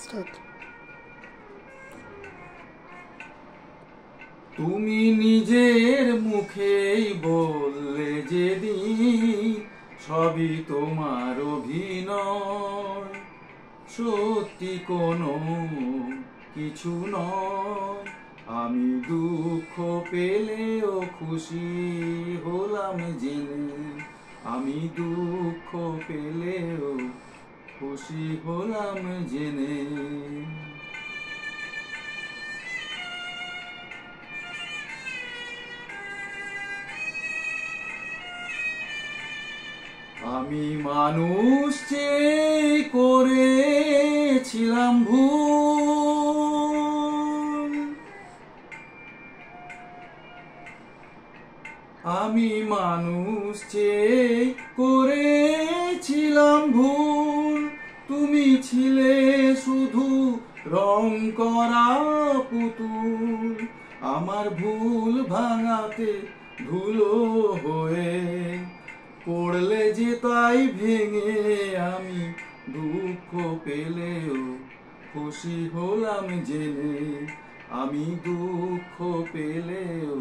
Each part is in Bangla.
Start. তুমি নিজের মুখেই বললে যেদিন সবই তোমার অভিনয়, সত্যি কোনো কিছু নয়। আমি দুঃখ পেলেও খুশি হলাম জেনে, আমি দুঃখ পেলেও খুশি হলাম জেনে। আমি মানুষ চেয়ে করেছিলাম ভুল, আমি মানুষ চেয়ে করেছিলাম ভুল। তুমি ছিলে শুধু রং করা পুতুল, আমার ভুল ভাঙাতে ধুলো হয়ে পড়লে যে তাই ভেঙে। আমি দুঃখ পেলেও খুশি হলাম জেনে, আমি দুঃখ পেলেও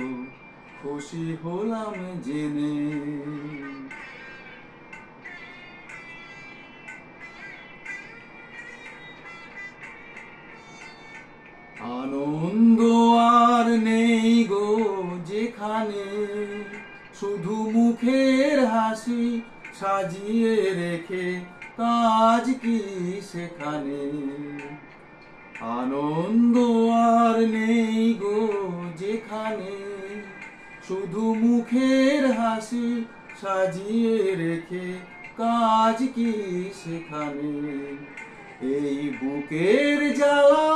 খুশি হলাম জেনে। আনন্দ আর নেই গো যেখানে, শুধু মুখের হাসি সাজিয়ে রেখে কাজ কি সেখানে। আনন্দ আর নেই গো যেখানে, শুধু মুখের হাসি সাজিয়ে রেখে কাজ কি সেখানে। এই বুকের জ্বালা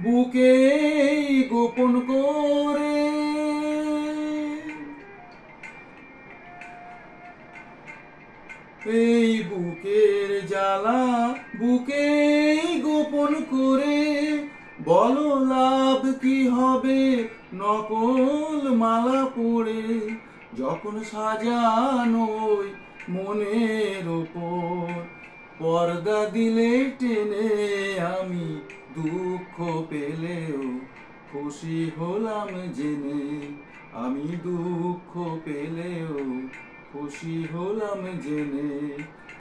বুকে গোপন করে, এই বুকের জ্বালা বুকে গোপন করে, বলো লাভ কি হবে নকল মালা পরে। যখন সাজানোই মনের ওপর পর্দা দিলে টেনে, আমি দুঃখ পেলেও খুশি হলাম জেনে, আমি দুঃখ পেলেও খুশি হলাম জেনে।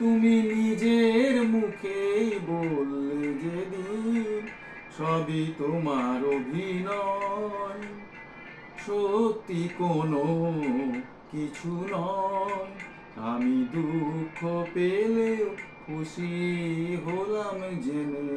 তুমি নিজের মুখেই বললে যেদিন সবই তোমার অভিনয়, সত্যি কোনো কিছু নয়। আমি দুঃখ পেলেও খুশি হলাম জেনে।